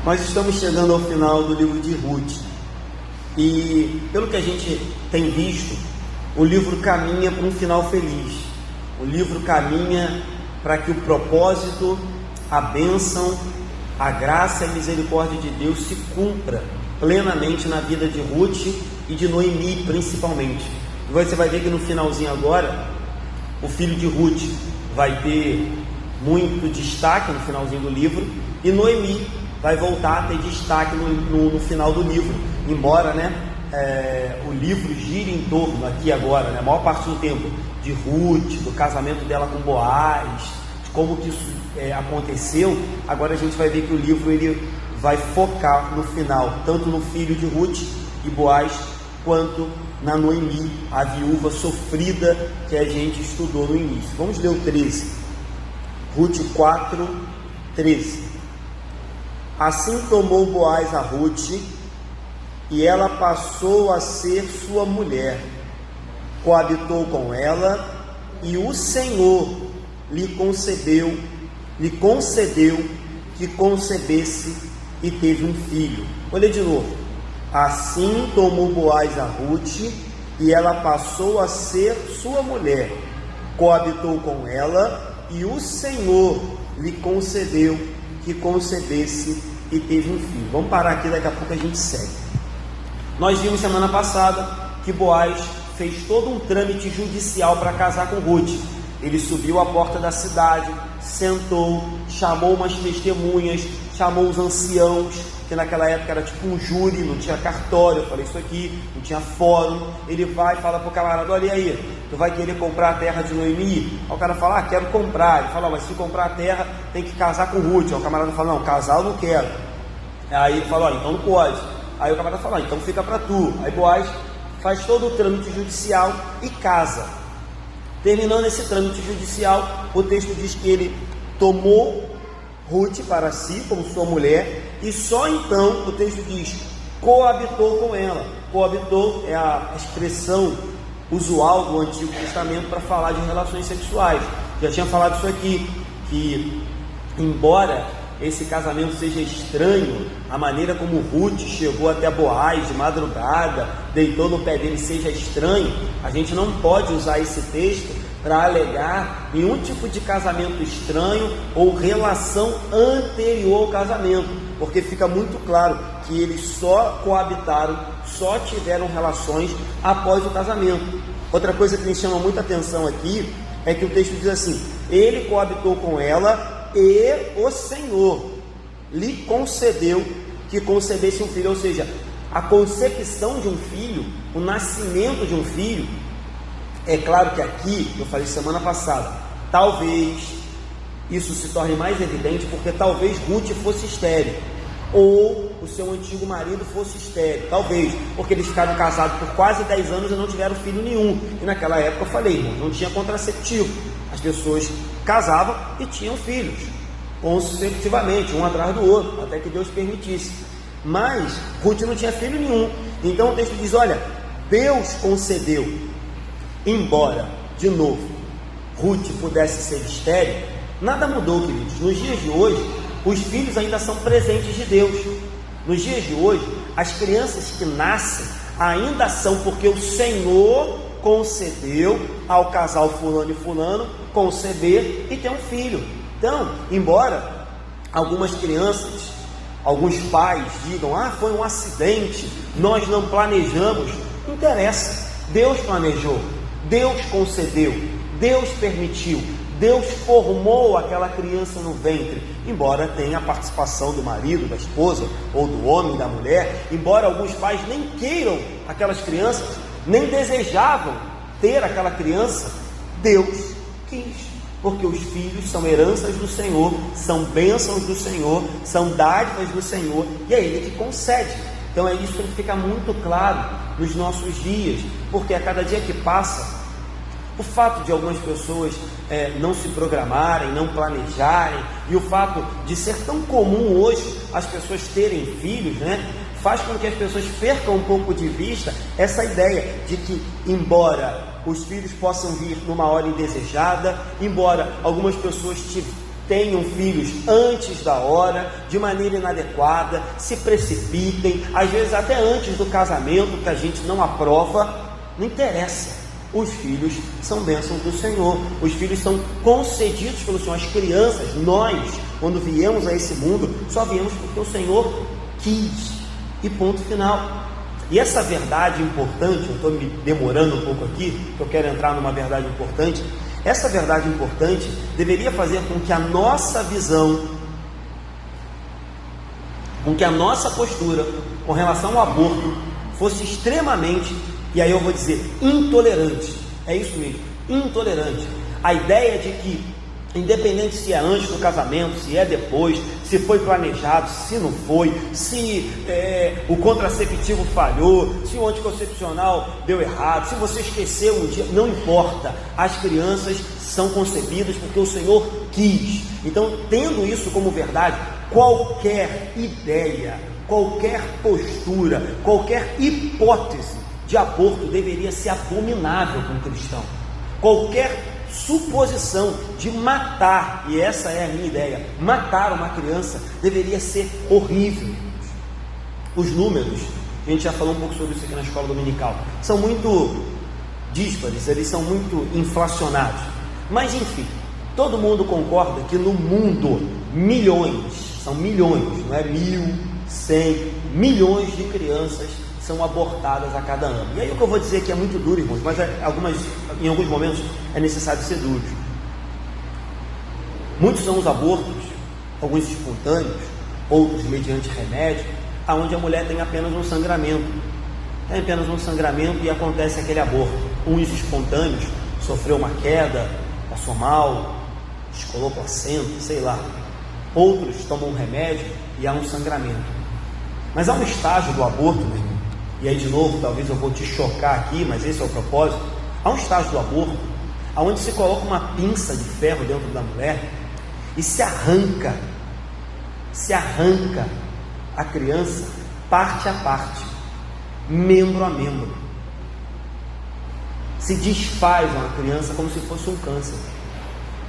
Nós estamos chegando ao final do livro de Ruth e, pelo que a gente tem visto, o livro caminha para um final feliz. O livro caminha para que o propósito, a bênção, a graça e a misericórdia de Deus se cumpra plenamente na vida de Ruth e de Noemi principalmente. E você vai ver que no finalzinho agora, o filho de Ruth vai ter muito destaque no finalzinho do livro e Noemi vai voltar a ter destaque no final do livro, embora o livro gire em torno aqui agora, a maior parte do tempo, de Ruth, do casamento dela com Boaz, de como que isso aconteceu. Agora a gente vai ver que o livro ele vai focar no final, tanto no filho de Ruth e Boaz, quanto na Noemi, a viúva sofrida que a gente estudou no início. Vamos ler o 13, Ruth 4, 13. Assim tomou Boaz a Ruth, e ela passou a ser sua mulher, coabitou com ela, e o Senhor lhe concedeu que concebesse e teve um filho. Olha de novo. Assim tomou Boaz a Ruth, e ela passou a ser sua mulher, coabitou com ela, e o Senhor lhe concedeu que concebesse e teve um filho. Vamos parar aqui, daqui a pouco a gente segue. Nós vimos semana passada que Boaz fez todo um trâmite judicial para casar com Ruth. Ele subiu à porta da cidade, sentou, chamou umas testemunhas, chamou os anciãos, que naquela época era tipo um júri, não tinha cartório, eu falei isso aqui, não tinha fórum. Ele vai e fala para o camarada: olha aí, tu vai querer comprar a terra de Noemi? Aí o cara fala: quero comprar. Ele fala: mas se comprar a terra, tem que casar com Ruth. Aí o camarada fala: não, casar eu não quero. Aí ele fala: então não pode. Aí o camarada fala: então fica para tu. Aí Boaz faz todo o trâmite judicial e casa. Terminando esse trâmite judicial, o texto diz que ele tomou Ruth para si como sua mulher, e só então o texto diz: coabitou com ela. Coabitou é a expressão usual do Antigo Testamento para falar de relações sexuais. Já tinha falado isso aqui, que embora esse casamento seja estranho, a maneira como Ruth chegou até Boaz de madrugada, deitou no pé dele, seja estranho, a gente não pode usar esse texto para alegar nenhum tipo de casamento estranho ou relação anterior ao casamento, porque fica muito claro que eles só coabitaram, só tiveram relações após o casamento. Outra coisa que me chama muita atenção aqui é que o texto diz assim: ele coabitou com ela e o Senhor lhe concedeu que concebesse um filho. Ou seja, a concepção de um filho, o nascimento de um filho. É claro que aqui, eu falei semana passada, talvez isso se torne mais evidente porque talvez Ruth fosse estéril, ou o seu antigo marido fosse estéril, talvez, porque eles ficaram casados por quase 10 anos e não tiveram filho nenhum. E naquela época eu falei, irmão, não tinha contraceptivo. As pessoas casavam e tinham filhos, consecutivamente, um atrás do outro, até que Deus permitisse. Mas Ruth não tinha filho nenhum. Então o texto diz: olha, Deus concedeu. Embora, de novo, Ruth pudesse ser estéril, nada mudou, queridos. Nos dias de hoje, os filhos ainda são presentes de Deus. Nos dias de hoje, as crianças que nascem ainda são porque o Senhor concedeu ao casal fulano e fulano conceber e ter um filho. Então, embora algumas crianças, alguns pais digam: foi um acidente, nós não planejamos, não interessa, Deus planejou, Deus concedeu, Deus permitiu, Deus formou aquela criança no ventre, embora tenha a participação do marido, da esposa, ou do homem, da mulher, embora alguns pais nem queiram aquelas crianças, nem desejavam ter aquela criança, Deus quis, porque os filhos são heranças do Senhor, são bênçãos do Senhor, são dádivas do Senhor, e é Ele que concede. Então é isso que fica muito claro nos nossos dias, porque a cada dia que passa, o fato de algumas pessoas não se programarem, não planejarem, e o fato de ser tão comum hoje as pessoas terem filhos, faz com que as pessoas percam um pouco de vista essa ideia de que, embora os filhos possam vir numa hora indesejada, embora algumas pessoas tenham filhos antes da hora, de maneira inadequada, se precipitem, às vezes até antes do casamento, que a gente não aprova, não interessa. Os filhos são bênçãos do Senhor, os filhos são concedidos pelo Senhor. As crianças, nós, quando viemos a esse mundo, só viemos porque o Senhor quis, e ponto final. E essa verdade importante, eu estou me demorando um pouco aqui, porque eu quero entrar numa verdade importante. Essa verdade importante deveria fazer com que a nossa visão, com que a nossa postura com relação ao aborto fosse extremamente, e aí eu vou dizer, intolerante. É isso mesmo, intolerante. A ideia de que, independente se é antes do casamento, se é depois, se foi planejado, se não foi, se o contraceptivo falhou, se o anticoncepcional deu errado, se você esqueceu um dia, não importa. As crianças são concebidas porque o Senhor quis. Então, tendo isso como verdade, qualquer ideia, qualquer postura, qualquer hipótese de aborto deveria ser abominável para um cristão. Qualquer suposição de matar, e essa é a minha ideia, matar uma criança deveria ser horrível. Os números, a gente já falou um pouco sobre isso aqui na escola dominical, são muito díspares, eles são muito inflacionados, mas enfim, todo mundo concorda que no mundo, são milhões, não é 1.000, 100, milhões de crianças são abortadas a cada ano. E aí o que eu vou dizer que é muito duro, irmãos, mas em alguns momentos é necessário ser duro. Muitos são os abortos, alguns espontâneos, outros mediante remédio, aonde a mulher tem apenas um sangramento. Tem apenas um sangramento e acontece aquele aborto. Uns espontâneos, sofreu uma queda, passou mal, descolou placenta, sei lá. Outros tomam um remédio e há um sangramento. Mas há um estágio do aborto, meu irmão, e aí de novo, talvez eu vou te chocar aqui, mas esse é o propósito. Há um estágio do aborto, onde se coloca uma pinça de ferro dentro da mulher e se arranca a criança parte a parte, membro a membro. Se desfaz uma criança como se fosse um câncer.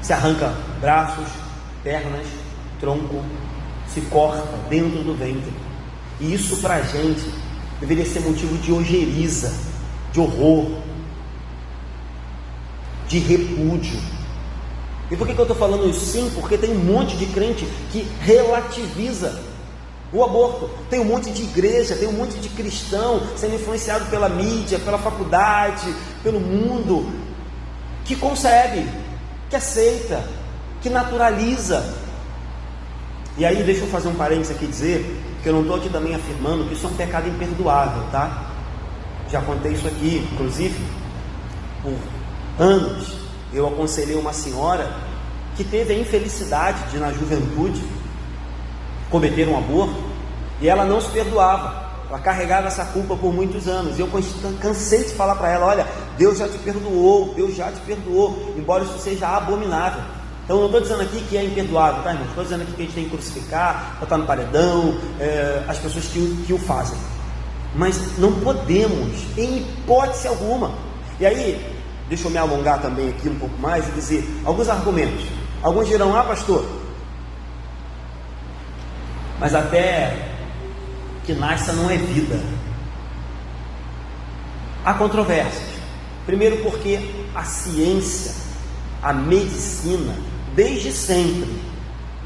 Se arranca braços, pernas, tronco, se corta dentro do ventre. E isso para a gente deveria ser motivo de ojeriza, de horror, de repúdio. E por que eu estou falando isso? Sim, porque tem um monte de crente que relativiza o aborto. Tem um monte de igreja, tem um monte de cristão sendo influenciado pela mídia, pela faculdade, pelo mundo, que concebe, que aceita, que naturaliza. E aí deixa eu fazer um parênteses aqui e dizer que eu não estou aqui também afirmando que isso é um pecado imperdoável, tá? Já contei isso aqui, inclusive, por anos eu aconselhei uma senhora que teve a infelicidade de, na juventude, cometer um aborto, e ela não se perdoava, ela carregava essa culpa por muitos anos, e eu cansei de falar para ela, olha, Deus já te perdoou, embora isso seja abominável. Então eu não estou dizendo aqui que é imperdoável, tá, irmão? Estou dizendo aqui que a gente tem que crucificar, botar no paredão, as pessoas que o fazem. Mas não podemos, em hipótese alguma. E aí, deixa eu me alongar também aqui um pouco mais e dizer alguns argumentos. Alguns dirão, pastor, mas até que nasça não é vida. Há controvérsias. Primeiro porque a ciência, a medicina, desde sempre,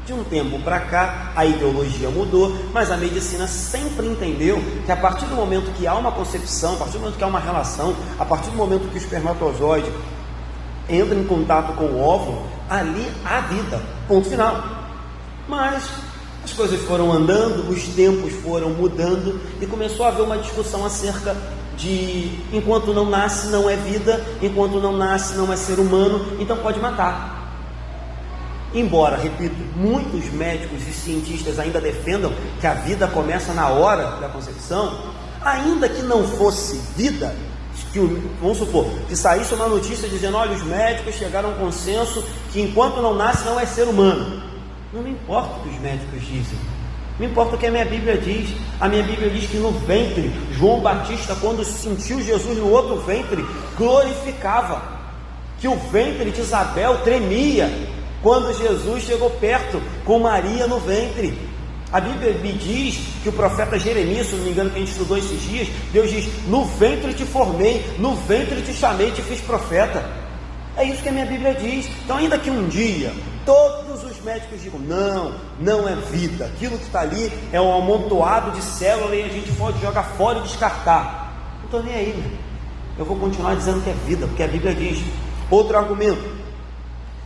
de um tempo para cá, a ideologia mudou, mas a medicina sempre entendeu que a partir do momento que há uma concepção, a partir do momento que há uma relação, a partir do momento que o espermatozoide entra em contato com o óvulo, ali há vida, ponto final. Mas as coisas foram andando, os tempos foram mudando e começou a haver uma discussão acerca de enquanto não nasce não é vida, enquanto não nasce não é ser humano, então pode matar. Embora, repito, muitos médicos e cientistas ainda defendam que a vida começa na hora da concepção, ainda que não fosse vida, vamos supor, que saísse uma notícia dizendo, olha, os médicos chegaram a um consenso que enquanto não nasce não é ser humano. Não me importa o que os médicos dizem, não importa o que a minha Bíblia diz. A minha Bíblia diz que no ventre, João Batista, quando sentiu Jesus no outro ventre, glorificava, que o ventre de Isabel tremia, quando Jesus chegou perto com Maria no ventre. A Bíblia me diz que o profeta Jeremias, se não me engano, que a gente estudou esses dias, Deus diz: no ventre te formei, no ventre te chamei, te fiz profeta. É isso que a minha Bíblia diz. Então, ainda que um dia todos os médicos digam: não é vida, aquilo que está ali é um amontoado de célula e a gente pode jogar fora e descartar. Não estou nem aí, né? Eu vou continuar dizendo que é vida, porque a Bíblia diz. Outro argumento: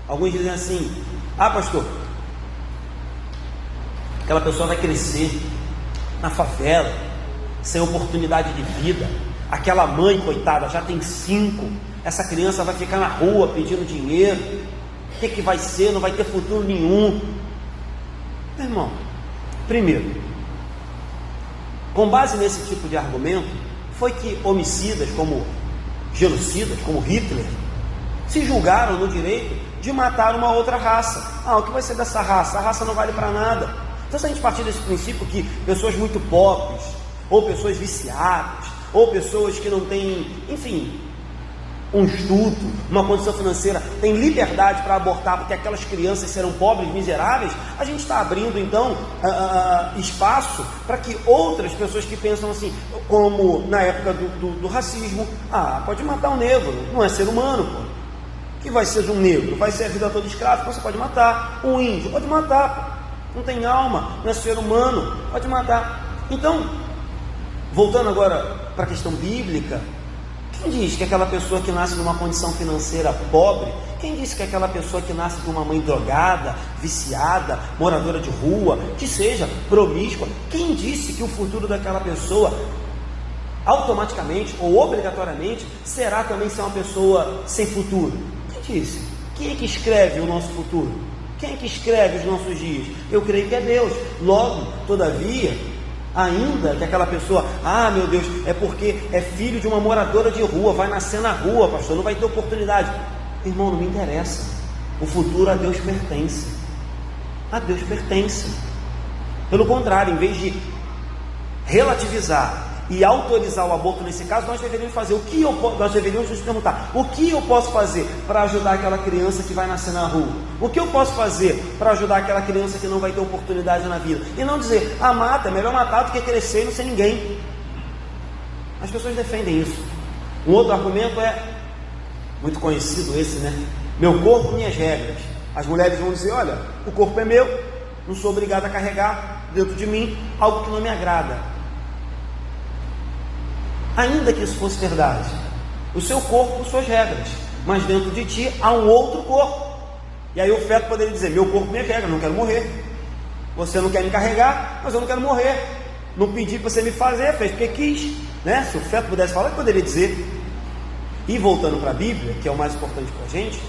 alguns dizem assim: pastor, aquela pessoa vai crescer na favela, sem oportunidade de vida. Aquela mãe, coitada, já tem 5. Essa criança vai ficar na rua pedindo dinheiro. O que vai ser? Não vai ter futuro nenhum. Meu irmão, primeiro, com base nesse tipo de argumento, foi que homicidas como genocidas, como Hitler, se julgaram no direito de matar uma outra raça. O que vai ser dessa raça? A raça não vale para nada. Então, se a gente partir desse princípio que pessoas muito pobres, ou pessoas viciadas, ou pessoas que não têm, enfim, um estudo, uma condição financeira, têm liberdade para abortar porque aquelas crianças serão pobres, miseráveis, a gente está abrindo então espaço para que outras pessoas que pensam assim, como na época do racismo: pode matar um negro, não é ser humano, pô. Que vai ser um negro? Vai ser a vida toda escravo? Você pode matar. Um índio? Pode matar, pô. Não tem alma, não é ser humano, pode matar. Então, voltando agora para a questão bíblica, quem diz que aquela pessoa que nasce numa condição financeira pobre, quem disse que aquela pessoa que nasce de uma mãe drogada, viciada, moradora de rua, que seja promíscua, quem disse que o futuro daquela pessoa automaticamente ou obrigatoriamente será também ser uma pessoa sem futuro? Quem disse? Quem é que escreve o nosso futuro? Quem é que escreve os nossos dias? Eu creio que é Deus. Logo, todavia, ainda que aquela pessoa: meu Deus, é porque é filho de uma moradora de rua, vai nascer na rua, pastor, não vai ter oportunidade. Irmão, não me interessa. O futuro a Deus pertence. A Deus pertence. Pelo contrário, em vez de relativizar e autorizar o aborto nesse caso, nós deveríamos fazer nós deveríamos nos perguntar: o que eu posso fazer para ajudar aquela criança que vai nascer na rua? O que eu posso fazer para ajudar aquela criança que não vai ter oportunidade na vida? E não dizer: mata, é melhor matar do que crescer e não ser ninguém. As pessoas defendem isso. Um outro argumento é muito conhecido esse, né? Meu corpo, minhas regras. As mulheres vão dizer: olha, o corpo é meu, não sou obrigado a carregar dentro de mim algo que não me agrada. Ainda que isso fosse verdade, o seu corpo, suas regras, mas dentro de ti há um outro corpo. E aí o feto poderia dizer: meu corpo, minha regra, não quero morrer. Você não quer me carregar, mas eu não quero morrer. Não pedi para você me fazer, fez porque quis, né? Se o feto pudesse falar, ele poderia dizer. E voltando para a Bíblia, que é o mais importante para a gente,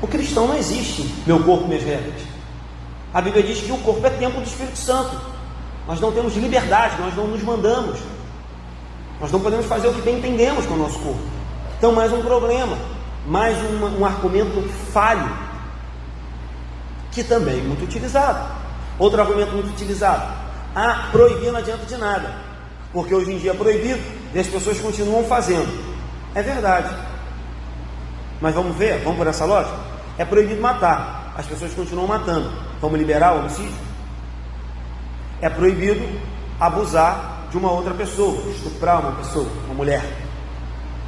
o cristão não existe meu corpo, minhas regras. A Bíblia diz que o corpo é templo do Espírito Santo. Nós não temos liberdade, nós não nos mandamos. Nós não podemos fazer o que bem entendemos com o nosso corpo. Então, mais um problema, mais um argumento falho, que também é muito utilizado. Outro argumento muito utilizado: proibir não adianta de nada, porque hoje em dia é proibido e as pessoas continuam fazendo. É verdade, mas vamos ver, vamos por essa lógica? É proibido matar, as pessoas continuam matando. Vamos liberar o homicídio? É proibido abusar de uma outra pessoa, estuprar uma pessoa, uma mulher.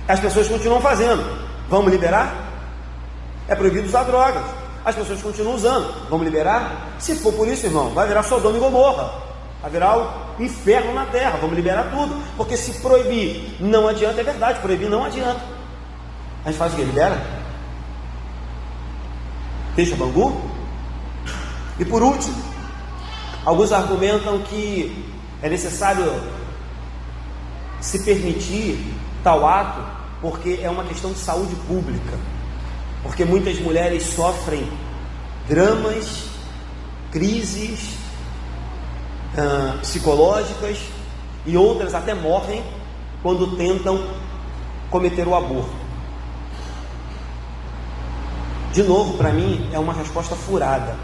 As pessoas continuam fazendo. Vamos liberar? É proibido usar drogas. As pessoas continuam usando. Vamos liberar? Se for por isso, irmão, vai virar Sodoma e Gomorra. Vai virar o inferno na terra. Vamos liberar tudo. Porque se proibir não adianta, é verdade, proibir não adianta. A gente faz o quê? Libera? Deixa Bangu? E por último, alguns argumentam que é necessário se permitir tal ato porque é uma questão de saúde pública, porque muitas mulheres sofrem dramas, crises psicológicas e outras até morrem quando tentam cometer o aborto. De novo, para mim, é uma resposta furada,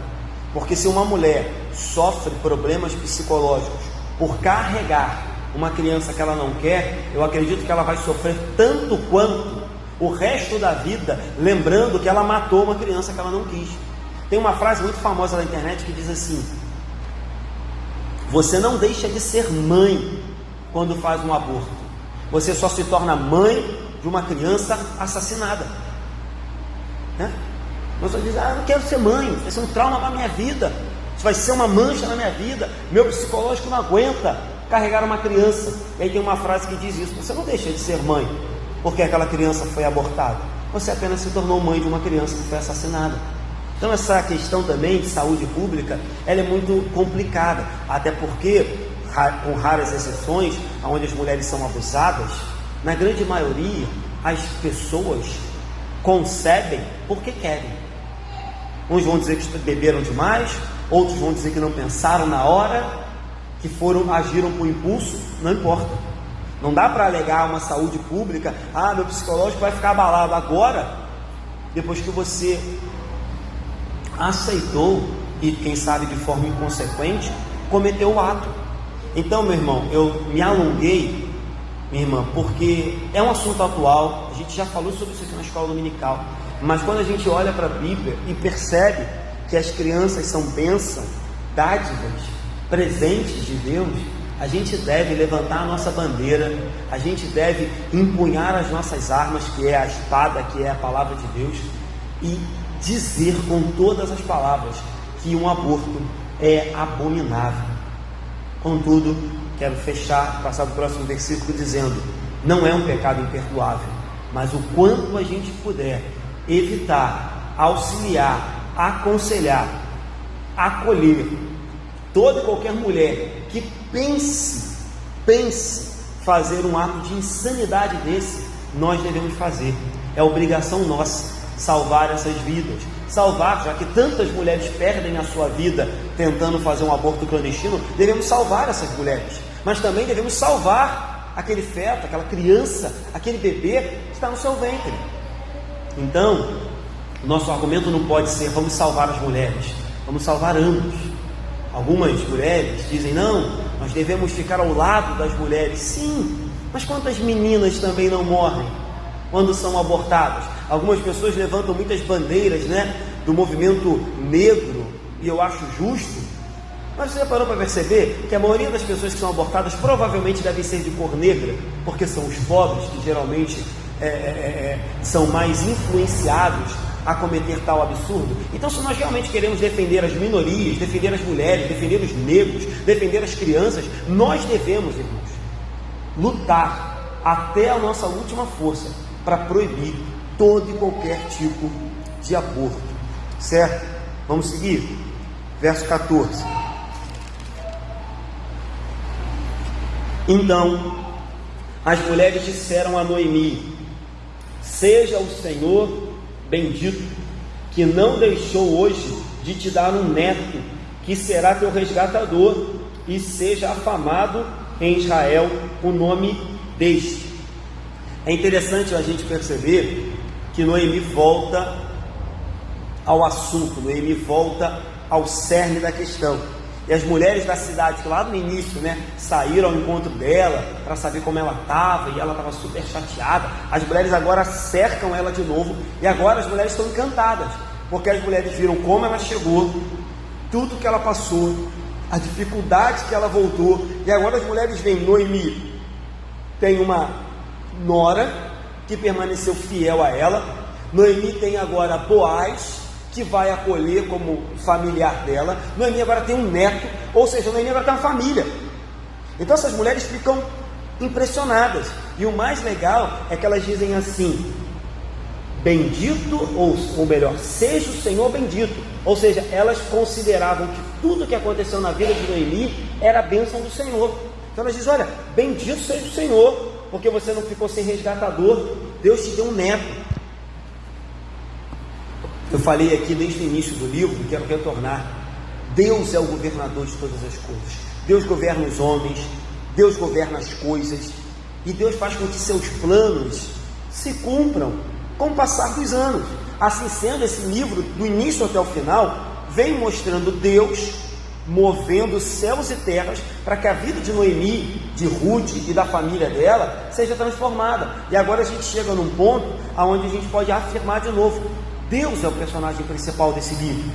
porque se uma mulher sofre problemas psicológicos por carregar uma criança que ela não quer, eu acredito que ela vai sofrer tanto quanto o resto da vida lembrando que ela matou uma criança que ela não quis. Tem uma frase muito famosa na internet que diz assim: você não deixa de ser mãe quando faz um aborto, você só se torna mãe de uma criança assassinada. Você diz, eu não quero ser mãe, vai ser um trauma na minha vida, isso vai ser uma mancha na minha vida, meu psicológico não aguenta carregar uma criança. E aí tem uma frase que diz isso: você não deixa de ser mãe porque aquela criança foi abortada, você apenas se tornou mãe de uma criança que foi assassinada. Então essa questão também de saúde pública, ela é muito complicada, até porque, com raras exceções, onde as mulheres são abusadas, na grande maioria, as pessoas concebem porque querem. Uns vão dizer que beberam demais, outros vão dizer que não pensaram na hora, que agiram por impulso, não importa. Não dá para alegar uma saúde pública, meu psicológico vai ficar abalado agora, depois que você aceitou e, quem sabe de forma inconsequente, cometeu o ato. Então, meu irmão, eu me alonguei, minha irmã, porque é um assunto atual, a gente já falou sobre isso aqui na escola dominical, mas quando a gente olha para a Bíblia e percebe que as crianças são bênção, dádivas, presentes de Deus, a gente deve levantar a nossa bandeira, a gente deve empunhar as nossas armas, que é a espada, que é a palavra de Deus, e dizer com todas as palavras que um aborto é abominável. Contudo, quero passar do próximo versículo dizendo: não é um pecado imperdoável, mas o quanto a gente puder evitar, auxiliar, aconselhar, acolher toda e qualquer mulher que pense fazer um ato de insanidade desse, nós devemos fazer. É obrigação nossa salvar essas vidas, já que tantas mulheres perdem a sua vida tentando fazer um aborto clandestino. Devemos salvar essas mulheres, mas também devemos salvar aquele feto, aquela criança, aquele bebê que está no seu ventre. Então, nosso argumento não pode ser: vamos salvar as mulheres, vamos salvar ambos. Algumas mulheres dizem: não, nós devemos ficar ao lado das mulheres. Sim, mas quantas meninas também não morrem quando são abortadas? Algumas pessoas levantam muitas bandeiras, do movimento negro, e eu acho justo, mas você já parou para perceber que a maioria das pessoas que são abortadas provavelmente devem ser de cor negra, porque são os pobres que geralmente são mais influenciados a cometer tal absurdo? Então, se nós realmente queremos defender as minorias, defender as mulheres, defender os negros, defender as crianças, nós devemos, irmãos, lutar até a nossa última força para proibir todo e qualquer tipo de aborto, certo? Vamos seguir, verso 14. Então as mulheres disseram a Noemi: seja o Senhor bendito, que não deixou hoje de te dar um neto, que será teu resgatador, e seja afamado em Israel o nome deste. É interessante a gente perceber que Noemi volta ao assunto, Noemi volta ao cerne da questão. E as mulheres da cidade, que lá no início, saíram ao encontro dela para saber como ela estava, e ela estava super chateada, as mulheres agora cercam ela de novo, e agora as mulheres estão encantadas, porque as mulheres viram como ela chegou, tudo que ela passou, a dificuldade que ela voltou, e agora as mulheres veem: Noemi tem uma nora que permaneceu fiel a ela, Noemi tem agora Boaz, que vai acolher como familiar dela, Noemi agora tem um neto, ou seja, Noemi agora tem uma família. Então essas mulheres ficam impressionadas, e o mais legal é que elas dizem assim: bendito, ou melhor, seja o Senhor bendito. Ou seja, elas consideravam que tudo que aconteceu na vida de Noemi era a bênção do Senhor. Então elas dizem: olha, bendito seja o Senhor, porque você não ficou sem resgatador, Deus te deu um neto. Eu falei aqui desde o início do livro, quero retornar: Deus é o governador de todas as coisas. Deus governa os homens, Deus governa as coisas, e Deus faz com que seus planos se cumpram com o passar dos anos. Assim sendo, esse livro, do início até o final, vem mostrando Deus movendo céus e terras para que a vida de Noemi, de Ruth e da família dela seja transformada. E agora a gente chega num ponto onde a gente pode afirmar de novo: Deus é o personagem principal desse livro.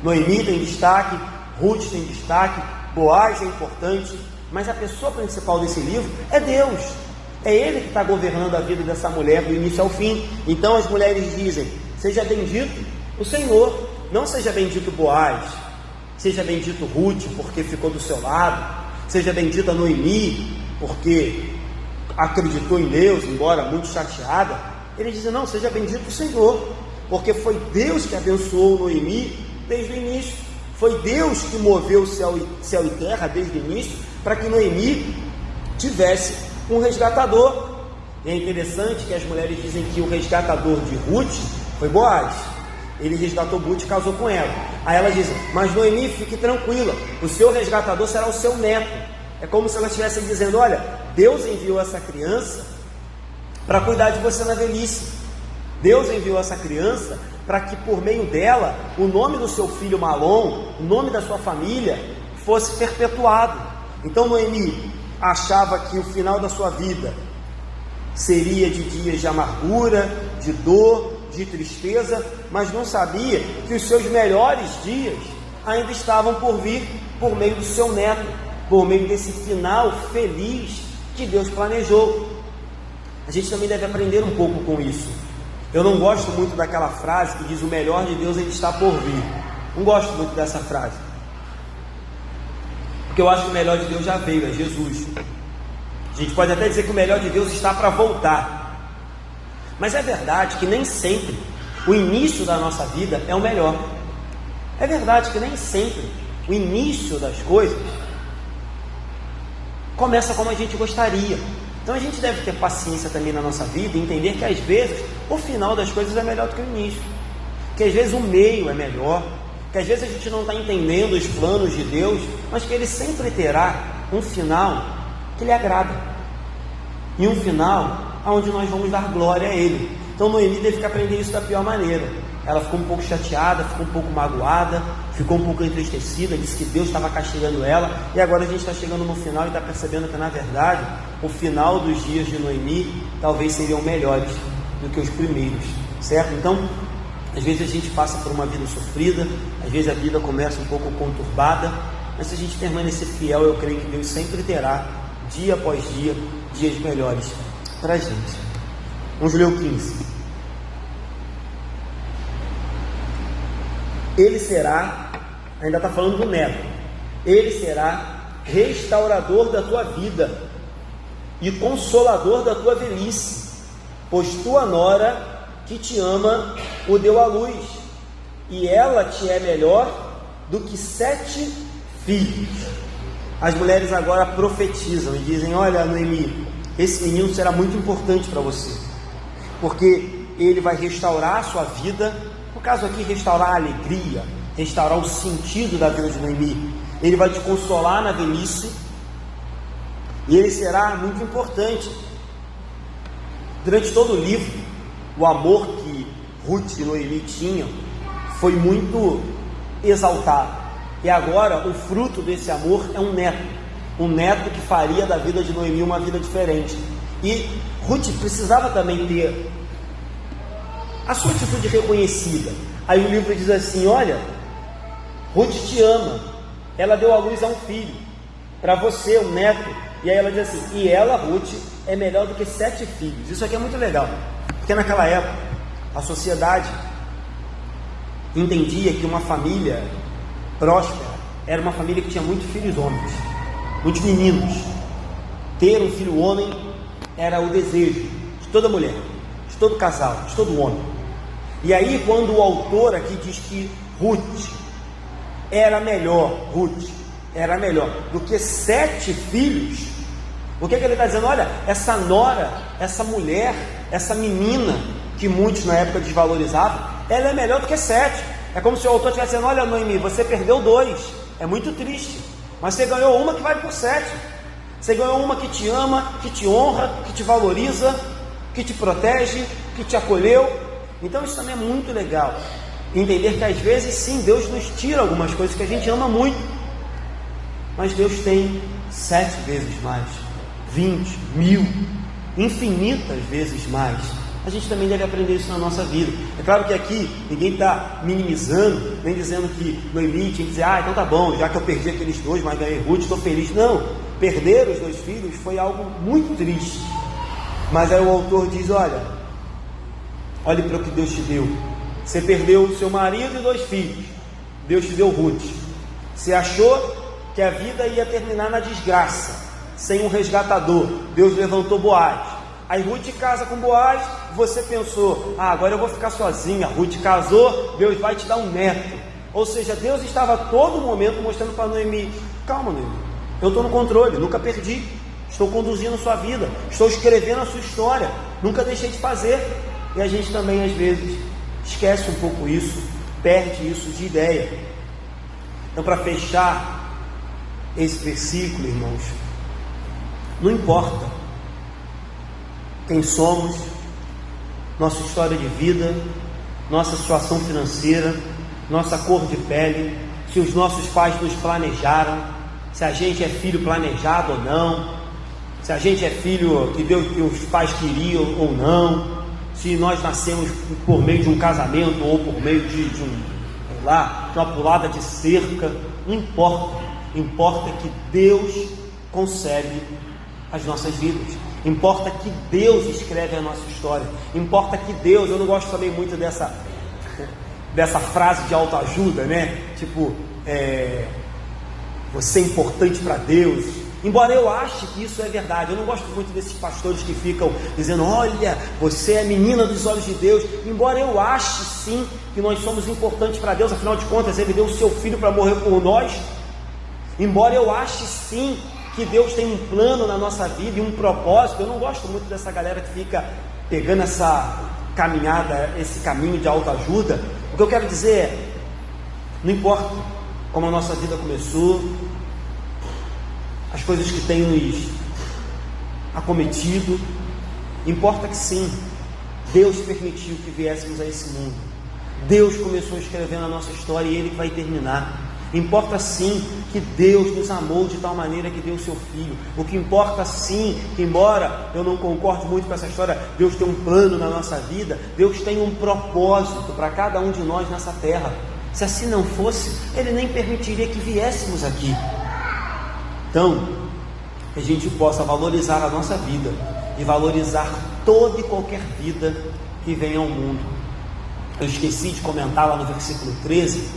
Noemi tem destaque, Ruth tem destaque, Boaz é importante, mas a pessoa principal desse livro é Deus. É Ele que está governando a vida dessa mulher do início ao fim. Então as mulheres dizem: seja bendito o Senhor, não seja bendito Boaz, seja bendito Ruth, porque ficou do seu lado, seja bendita Noemi, porque acreditou em Deus, embora muito chateada. Eles dizem: não, seja bendito o Senhor, porque foi Deus que abençoou Noemi desde o início. Foi Deus que moveu céu e terra desde o início, para que Noemi tivesse um resgatador. E é interessante que as mulheres dizem que o resgatador de Ruth foi Boaz. Ele resgatou Ruth e casou com ela. Aí elas dizem: mas Noemi, fique tranquila, o seu resgatador será o seu neto. É como se elas estivessem dizendo: olha, Deus enviou essa criança para cuidar de você na velhice. Deus enviou essa criança para que por meio dela o nome do seu filho Malom, o nome da sua família, fosse perpetuado. Então Noemi achava que o final da sua vida seria de dias de amargura, de dor, de tristeza, mas não sabia que os seus melhores dias ainda estavam por vir por meio do seu neto, por meio desse final feliz que Deus planejou. A gente também deve aprender um pouco com isso. Eu não gosto muito daquela frase que diz: o melhor de Deus ainda está por vir. Não gosto muito dessa frase, porque eu acho que o melhor de Deus já veio, é Jesus. A gente pode até dizer que o melhor de Deus está para voltar, mas é verdade que nem sempre o início da nossa vida é o melhor. É verdade que nem sempre o início das coisas começa como a gente gostaria. Então a gente deve ter paciência também na nossa vida e entender que às vezes o final das coisas é melhor do que o início, que às vezes o meio é melhor, que às vezes a gente não está entendendo os planos de Deus, mas que Ele sempre terá um final que lhe agrada, e um final onde nós vamos dar glória a Ele. Então Noemi teve que aprender isso da pior maneira. Ela ficou um pouco chateada, ficou um pouco magoada, ficou um pouco entristecida, disse que Deus estava castigando ela, e agora a gente está chegando no final e está percebendo que na verdade o final dos dias de Noemi talvez seriam melhores do que os primeiros, certo? Então às vezes a gente passa por uma vida sofrida, às vezes a vida começa um pouco conturbada, mas se a gente permanecer fiel, eu creio que Deus sempre terá, dia após dia, dias melhores para a gente. Vamos ler o 15. Ele será, ainda está falando do neto, ele será restaurador da tua vida e consolador da tua velhice, pois tua nora que te ama o deu à luz, e ela te é melhor do que 7 filhos. As mulheres agora profetizam e dizem: olha, Noemi, esse menino será muito importante para você, porque ele vai restaurar a sua vida. No caso aqui, restaurar a alegria, restaurar o sentido da vida de Noemi. Ele vai te consolar na velhice, e ele será muito importante. Durante todo o livro, o amor que Ruth e Noemi tinham foi muito exaltado, e agora o fruto desse amor é um neto que faria da vida de Noemi uma vida diferente. E Ruth precisava também ter a sua atitude reconhecida. Aí o livro diz assim: olha, Ruth te ama, ela deu à luz a um filho, para você, um neto. E aí ela diz assim: e ela, Ruth, é melhor do que 7 filhos. Isso aqui é muito legal, porque naquela época a sociedade entendia que uma família próspera era uma família que tinha muitos filhos homens, muitos meninos. Ter um filho homem era o desejo de toda mulher, de todo casal, de todo homem. E aí, quando o autor aqui diz que Ruth era melhor do que 7 filhos, o que ele está dizendo? Olha, essa nora, essa mulher, essa menina, que muitos na época desvalorizavam, ela é melhor do que 7. É como se o autor estivesse dizendo: olha, Noemi, você perdeu 2, é muito triste, mas você ganhou uma que vai por 7. Você ganhou uma que te ama, que te honra, que te valoriza, que te protege, que te acolheu. Então isso também é muito legal, entender que às vezes sim, Deus nos tira algumas coisas que a gente ama muito, mas Deus tem 7 vezes mais, 20, 1000, infinitas vezes mais. A gente também deve aprender isso na nossa vida. É claro que aqui ninguém está minimizando, nem dizendo que Noemi tinha que dizer, então tá bom, já que eu perdi aqueles 2, mas ganhei Ruth, estou feliz. Não, perder os 2 filhos foi algo muito triste. Mas aí o autor diz, olhe para o que Deus te deu. Você perdeu o seu marido e 2 filhos, Deus te deu Ruth. Você achou que a vida ia terminar na desgraça, sem um resgatador, Deus levantou Boaz. Aí Ruth casa com Boaz, você pensou, agora eu vou ficar sozinha. Ruth casou, Deus vai te dar um neto. Ou seja, Deus estava a todo momento mostrando para Noemi, calma Noemi, eu estou no controle, nunca perdi, estou conduzindo a sua vida, estou escrevendo a sua história, nunca deixei de fazer. E a gente também às vezes esquece um pouco isso, perde isso de ideia. Então, para fechar esse versículo, irmãos, não importa quem somos, nossa história de vida, nossa situação financeira, nossa cor de pele, se os nossos pais nos planejaram, se a gente é filho planejado ou não, se a gente é filho que os pais queriam ou não, se nós nascemos por meio de um casamento ou por meio de uma pulada de cerca, não importa. Importa que Deus concebe as nossas vidas. Importa que Deus escreve a nossa história. Importa que Deus, eu não gosto também muito dessa frase de autoajuda, né? Tipo, você é importante para Deus. Embora eu ache que isso é verdade, eu não gosto muito desses pastores que ficam dizendo, olha, você é menina dos olhos de Deus. Embora eu ache sim que nós somos importantes para Deus, afinal de contas Ele deu o seu filho para morrer por nós. Embora eu ache sim que Deus tem um plano na nossa vida e um propósito, eu não gosto muito dessa galera que fica pegando essa caminhada, esse caminho de autoajuda. O que eu quero dizer é, não importa como a nossa vida começou, as coisas que têm nos acometido, importa que sim, Deus permitiu que viéssemos a esse mundo. Deus começou escrevendo a nossa história e Ele vai terminar. Importa sim que Deus nos amou de tal maneira que deu o seu Filho. O que importa sim, que embora eu não concorde muito com essa história, Deus tem um plano na nossa vida, Deus tem um propósito para cada um de nós nessa terra. Se assim não fosse, Ele nem permitiria que viéssemos aqui. Então, que a gente possa valorizar a nossa vida e valorizar toda e qualquer vida que venha ao mundo. Eu esqueci de comentar lá no versículo 13,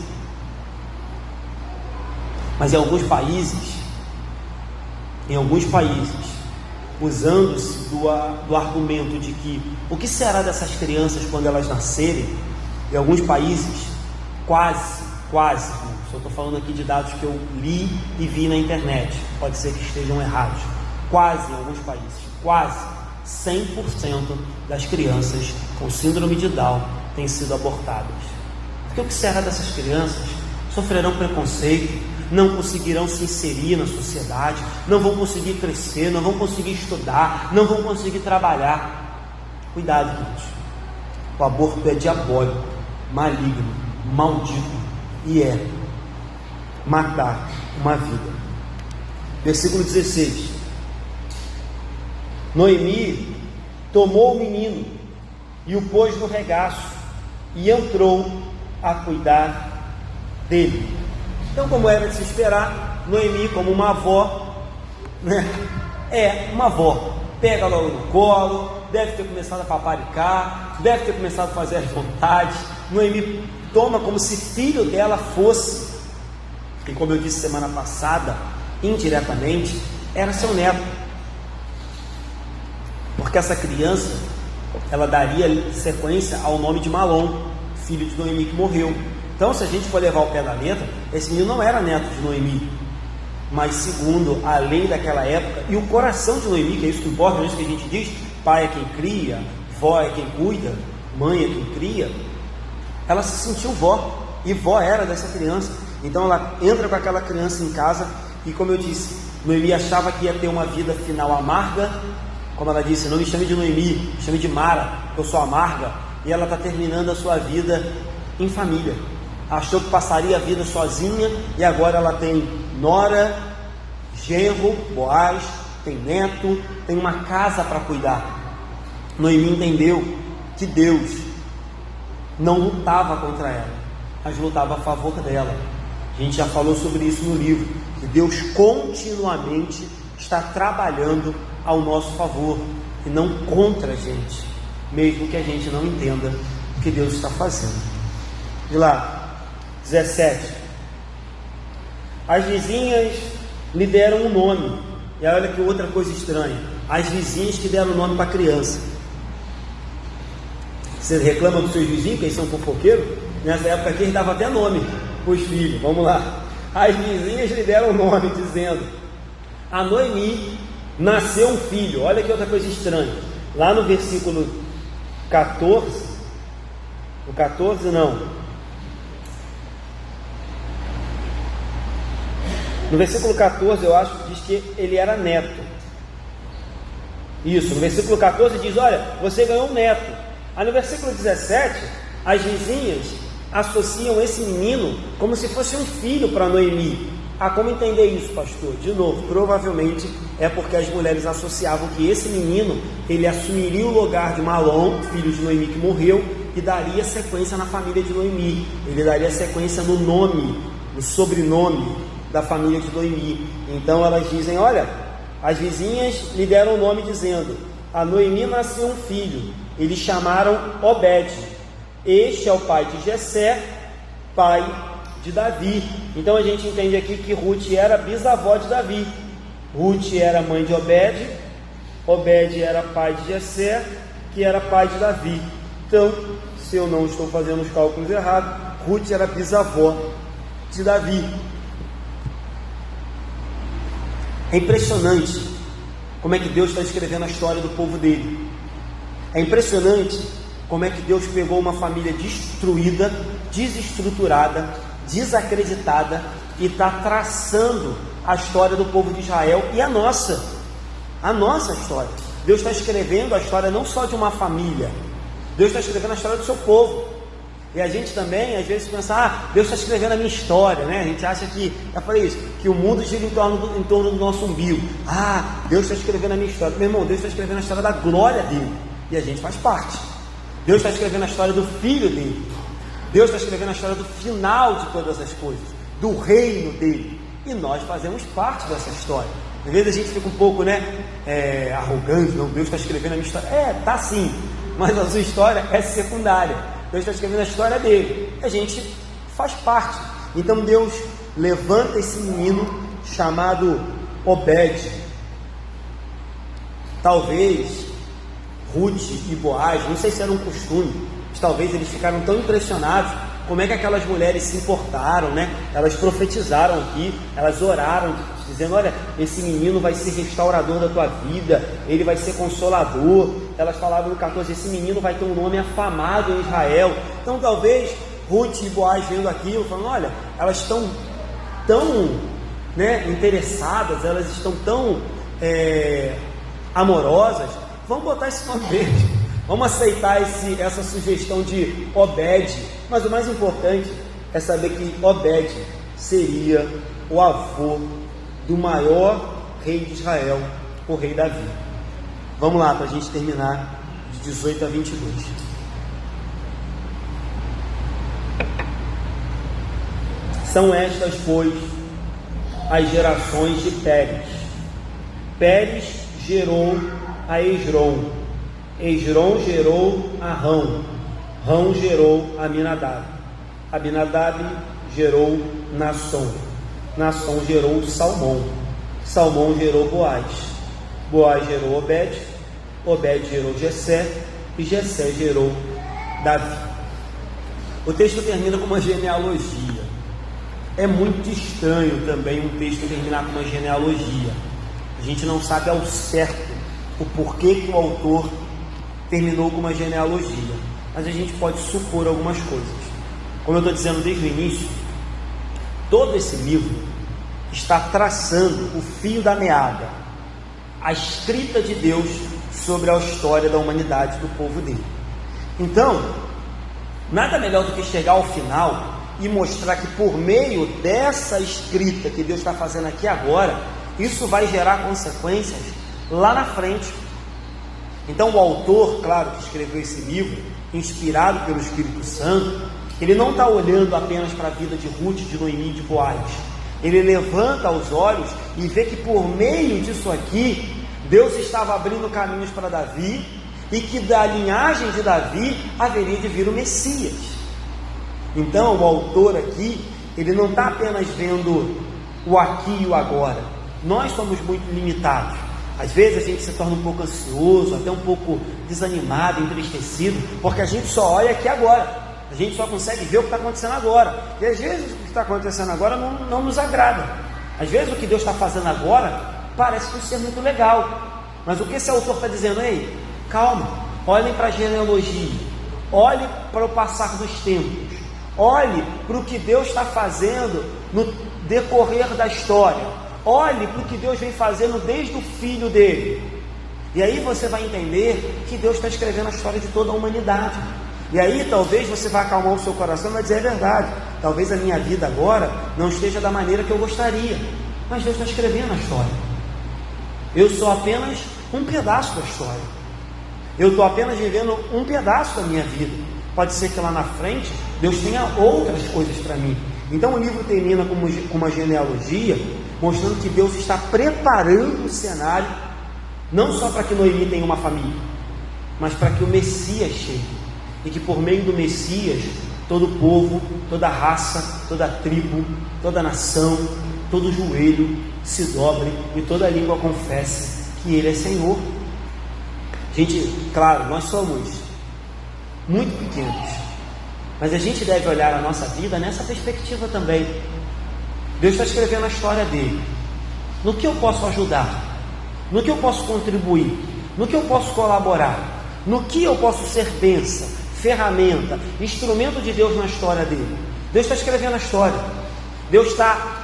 mas em alguns países, usando-se do argumento de que o que será dessas crianças quando elas nascerem, em alguns países, quase, só estou falando aqui de dados que eu li e vi na internet, pode ser que estejam errados, quase em alguns países, quase 100% das crianças com síndrome de Down têm sido abortadas. Porque o que será dessas crianças? Sofrerão preconceito, não conseguirão se inserir na sociedade, não vão conseguir crescer, não vão conseguir estudar, não vão conseguir trabalhar. Cuidado, gente. O aborto é diabólico, maligno, maldito e é matar uma vida. Versículo 16. Noemi tomou o menino e o pôs no regaço e entrou a cuidar dele. Então, como era de se esperar, Noemi, como uma avó, uma avó, pega logo no colo, deve ter começado a paparicar, deve ter começado a fazer as vontades. Noemi toma como se filho dela fosse, e como eu disse semana passada, indiretamente, era seu neto, porque essa criança, ela daria sequência ao nome de Malom, filho de Noemi que morreu. Então, se a gente for levar o pé da letra, esse menino não era neto de Noemi, mas segundo a lei daquela época, e o coração de Noemi, que é isso que importa, é isso que a gente diz, pai é quem cria, vó é quem cuida, mãe é quem cria, ela se sentiu vó, e vó era dessa criança. Então ela entra com aquela criança em casa, e como eu disse, Noemi achava que ia ter uma vida final amarga, como ela disse, não me chame de Noemi, me chame de Mara, eu sou amarga, e ela está terminando a sua vida em família. Achou que passaria a vida sozinha, e agora ela tem nora, genro, Boaz, tem neto, tem uma casa para cuidar. Noemi entendeu que Deus não lutava contra ela, mas lutava a favor dela. A gente já falou sobre isso no livro, que Deus continuamente está trabalhando ao nosso favor e não contra a gente, mesmo que a gente não entenda o que Deus está fazendo. E lá, 17. As vizinhas lhe deram um nome. E aí, olha que outra coisa estranha. As vizinhas que deram o nome para a criança. Você reclama dos seus vizinhos, que eles são fofoqueiros? Nessa época aqui eles davam até nome para os filhos. Vamos lá. As vizinhas lhe deram o nome, dizendo: a Noemi nasceu um filho. Olha que outra coisa estranha. Lá no versículo 14, no 14 não. No versículo 14, eu acho que diz que ele era neto. Isso, no versículo 14 diz: olha, você ganhou um neto. Aí no versículo 17, as vizinhas associam esse menino como se fosse um filho para Noemi. Ah, como entender isso, pastor? De novo, provavelmente é porque as mulheres associavam que esse menino, ele assumiria o lugar de Malom, filho de Noemi que morreu, e daria sequência na família de Noemi. Ele daria sequência no nome, no sobrenome da família de Noemi. Então elas dizem: olha, as vizinhas lhe deram o nome dizendo: a Noemi nasceu um filho, eles chamaram Obed, este é o pai de Jessé, pai de Davi. Então a gente entende aqui que Ruth era bisavó de Davi. Ruth era mãe de Obed, Obed era pai de Jessé, que era pai de Davi. Então, se eu não estou fazendo os cálculos errados, Ruth era bisavó de Davi. É impressionante como é que Deus está escrevendo a história do povo dele. É impressionante como é que Deus pegou uma família destruída, desestruturada, desacreditada e está traçando a história do povo de Israel e a nossa história. Deus está escrevendo a história não só de uma família, Deus está escrevendo a história do seu povo. E a gente também, às vezes, pensa: Deus está escrevendo a minha história, né? A gente acha que, eu falei isso, que o mundo gira em torno do nosso umbigo. Deus está escrevendo a minha história. Meu irmão, Deus está escrevendo a história da glória dele, e a gente faz parte. Deus está escrevendo a história do filho dele. Deus está escrevendo a história do final de todas as coisas, do reino dele, e nós fazemos parte dessa história. Às vezes a gente fica um pouco, arrogante. Não, Deus está escrevendo a minha história. Tá sim, mas a sua história é secundária. Deus está escrevendo a história dele, a gente faz parte. Então Deus levanta esse menino chamado Obed. Talvez Ruth e Boaz, não sei se era um costume, mas talvez eles ficaram tão impressionados como é que aquelas mulheres se importaram, né? Elas profetizaram aqui, elas oraram, dizendo: olha, esse menino vai ser restaurador da tua vida, ele vai ser consolador. Elas falavam no 14: esse menino vai ter um nome afamado em Israel. Então talvez Ruth e Boaz vendo aquilo, falando: olha, elas estão tão interessadas, elas estão tão amorosas, vamos botar esse nome deles, vamos aceitar essa sugestão de Obed. Mas o mais importante é saber que Obed seria o avô do maior rei de Israel, o rei Davi. Vamos lá, para a gente terminar de 18 a 22. São estas, pois, as gerações de Pérez. Pérez gerou a Esrom, Esrom gerou a Rão, Rão gerou a Aminadab, Aminadab gerou Nasson, Nasson gerou Salmão, Salmão gerou Boaz, Boaz gerou Obed, Obed gerou Jessé, e Jessé gerou Davi. O texto termina com uma genealogia. É muito estranho também um texto terminar com uma genealogia. A gente não sabe ao certo o porquê que o autor terminou com uma genealogia, mas a gente pode supor algumas coisas. Como eu estou dizendo desde o início, todo esse livro está traçando o fio da meada, a escrita de Deus sobre a história da humanidade, do povo dele. Então, nada melhor do que chegar ao final e mostrar que por meio dessa escrita que Deus está fazendo aqui agora, isso vai gerar consequências lá na frente. Então o autor, claro, que escreveu esse livro, inspirado pelo Espírito Santo, ele não está olhando apenas para a vida de Ruth, de Noemi e de Boaz. Ele levanta os olhos e vê que por meio disso aqui, Deus estava abrindo caminhos para Davi, e que da linhagem de Davi haveria de vir o Messias. Então o autor aqui, ele não está apenas vendo o aqui e o agora. Nós somos muito limitados. Às vezes a gente se torna um pouco ansioso, até um pouco desanimado, entristecido, porque a gente só olha aqui agora. A gente só consegue ver o que está acontecendo agora. E às vezes o que está acontecendo agora não nos agrada. Às vezes o que Deus está fazendo agora parece não ser muito legal. Mas o que esse autor está dizendo? Ei, calma, olhem para a genealogia, olhe para o passar dos tempos, olhe para o que Deus está fazendo no decorrer da história, olhe para o que Deus vem fazendo desde o filho dele. E aí você vai entender que Deus está escrevendo a história de toda a humanidade. E aí talvez você vá acalmar o seu coração e vai dizer: é verdade, talvez a minha vida agora não esteja da maneira que eu gostaria, mas Deus está escrevendo a história. Eu sou apenas um pedaço da história. Eu estou apenas vivendo um pedaço da minha vida. Pode ser que lá na frente Deus tenha outras coisas para mim. Então o livro termina com uma genealogia, mostrando que Deus está preparando o cenário, não só para que Noemi tenha uma família, mas para que o Messias chegue. E que por meio do Messias, todo povo, toda raça, toda tribo, toda nação, todo joelho se dobre e toda língua confesse que Ele é Senhor. Gente, claro, nós somos muito pequenos, mas a gente deve olhar a nossa vida nessa perspectiva também. Deus está escrevendo a história dele. No que eu posso ajudar? No que eu posso contribuir? No que eu posso colaborar? No que eu posso ser bênção, ferramenta, instrumento de Deus na história dele? Deus está escrevendo a história. Deus está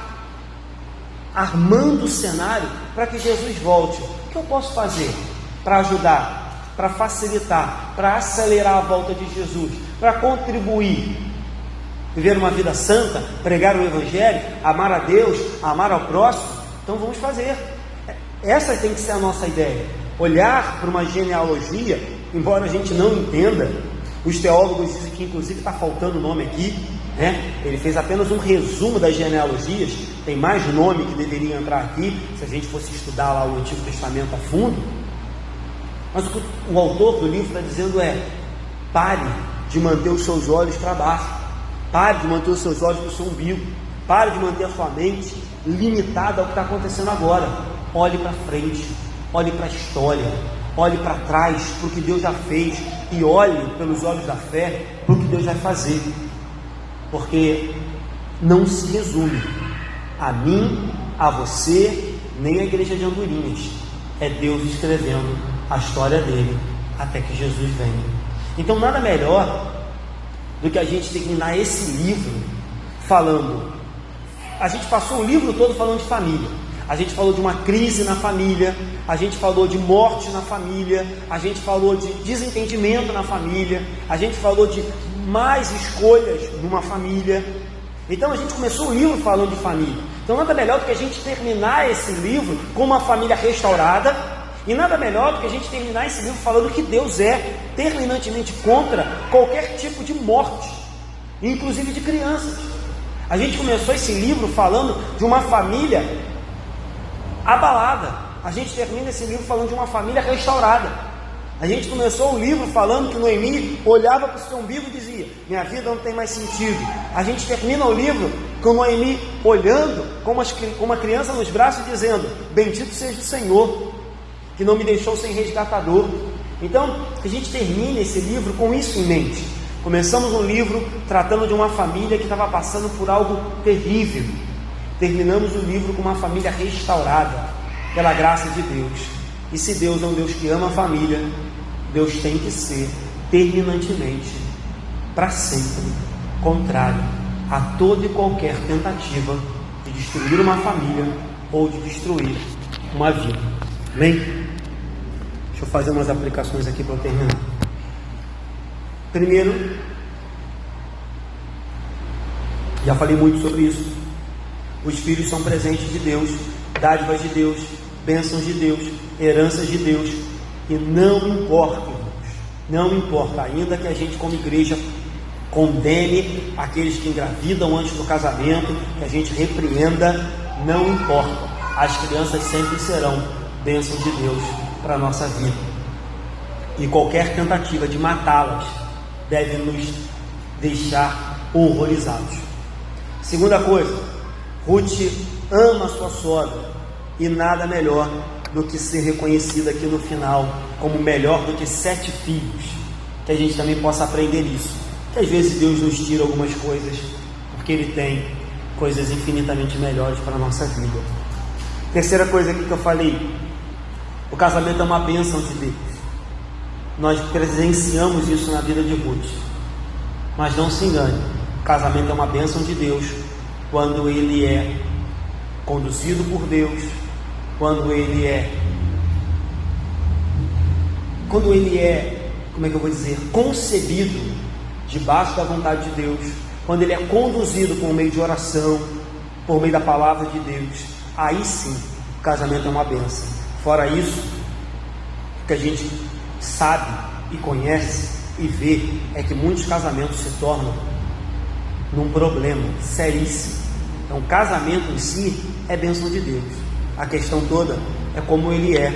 armando o cenário para que Jesus volte. O que eu posso fazer para ajudar, para facilitar, para acelerar a volta de Jesus, para contribuir? Viver uma vida santa, pregar o Evangelho, amar a Deus, amar ao próximo. Então vamos fazer. Essa tem que ser a nossa ideia. Olhar para uma genealogia, embora a gente não entenda. Os teólogos dizem que inclusive está faltando nome aqui, né? Ele fez apenas um resumo das genealogias. Tem mais nome que deveria entrar aqui, se a gente fosse estudar lá o Antigo Testamento a fundo. Mas o que o autor do livro está dizendo é: pare de manter os seus olhos para baixo, pare de manter os seus olhos para o seu umbigo, pare de manter a sua mente limitada ao que está acontecendo agora. Olhe para frente, olhe para a história, olhe para trás, para o que Deus já fez, e olhe pelos olhos da fé para o que Deus vai fazer. Porque não se resume a mim, a você, nem a igreja de Andorinhas. É Deus escrevendo a história dele até que Jesus venha. Então nada melhor do que a gente terminar esse livro falando. A gente passou o livro todo falando de família. A gente falou de uma crise na família, a gente falou de morte na família, a gente falou de desentendimento na família, a gente falou de mais escolhas numa família. Então a gente começou o livro falando de família. Então nada melhor do que a gente terminar esse livro com uma família restaurada, e nada melhor do que a gente terminar esse livro falando que Deus é terminantemente contra qualquer tipo de morte, inclusive de crianças. A gente começou esse livro falando de uma família abalada. A gente termina esse livro falando de uma família restaurada. A gente começou o livro falando que Noemi olhava para o seu umbigo e dizia: minha vida não tem mais sentido. A gente termina o livro com Noemi olhando com uma criança nos braços, dizendo: bendito seja o Senhor, que não me deixou sem resgatador. Então, que a gente termine esse livro com isso em mente. Começamos um livro tratando de uma família que estava passando por algo terrível. Terminamos o livro com uma família restaurada pela graça de Deus. E se Deus é um Deus que ama a família, Deus tem que ser terminantemente, para sempre, contrário a toda e qualquer tentativa de destruir uma família ou de destruir uma vida. Amém? Deixa eu fazer umas aplicações aqui para eu terminar. Primeiro, já falei muito sobre isso, os filhos são presentes de Deus dádivas de Deus, bênçãos de Deus, heranças de Deus. E não importa, irmãos, não importa, ainda que a gente como igreja condene aqueles que engravidam antes do casamento, que a gente repreenda, não importa, as crianças sempre serão bênçãos de Deus para a nossa vida, e qualquer tentativa de matá-las deve nos deixar horrorizados. Segunda coisa, Ruth ama sua sogra, e nada melhor do que ser reconhecida aqui no final como melhor do que 7 filhos, que a gente também possa aprender isso, que às vezes Deus nos tira algumas coisas, porque Ele tem coisas infinitamente melhores para a nossa vida. Terceira coisa aqui que eu falei, o casamento é uma bênção de Deus. Nós presenciamos isso na vida de Ruth, mas não se engane, o casamento é uma bênção de Deus quando ele é conduzido por Deus, quando ele é, como é que eu vou dizer, concebido debaixo da vontade de Deus, quando ele é conduzido por meio de oração, por meio da palavra de Deus, aí sim o casamento é uma bênção. Fora isso, o que a gente sabe e conhece e vê é que muitos casamentos se tornam num problema seríssimo. Então, o casamento em si é bênção de Deus. A questão toda é como ele é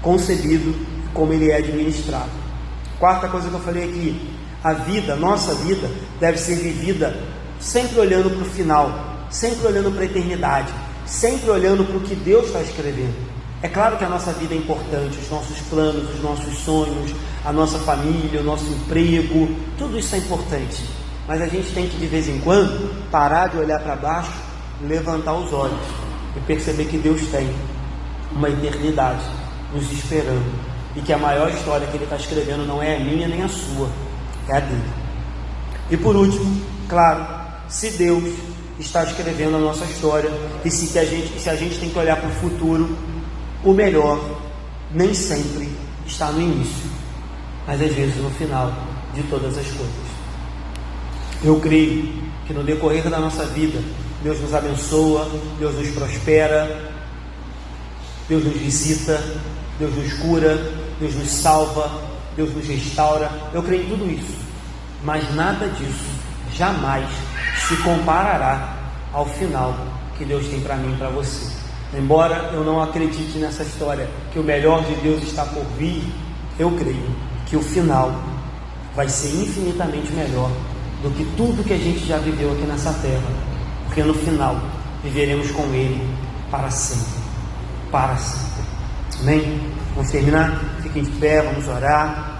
concebido, como ele é administrado. Quarta coisa que eu falei aqui, a vida, nossa vida, deve ser vivida sempre olhando para o final, sempre olhando para a eternidade, sempre olhando para o que Deus está escrevendo. É claro que a nossa vida é importante, os nossos planos, os nossos sonhos, a nossa família, o nosso emprego, tudo isso é importante. Mas a gente tem que, de vez em quando, parar de olhar para baixo, levantar os olhos e perceber que Deus tem uma eternidade nos esperando, e que a maior história que Ele está escrevendo não é a minha nem a sua, é a dele. E por último, claro, se Deus está escrevendo a nossa história, e se a gente tem que olhar para o futuro, o melhor nem sempre está no início, mas às vezes no final de todas as coisas. Eu creio que no decorrer da nossa vida, Deus nos abençoa, Deus nos prospera, Deus nos visita, Deus nos cura, Deus nos salva, Deus nos restaura. Eu creio em tudo isso, mas nada disso jamais se comparará ao final que Deus tem para mim e para você. Embora eu não acredite nessa história que o melhor de Deus está por vir, eu creio que o final vai ser infinitamente melhor do que tudo que a gente já viveu aqui nessa terra, porque no final viveremos com Ele para sempre, para sempre. Amém? Vamos terminar? Fiquem de pé, vamos orar.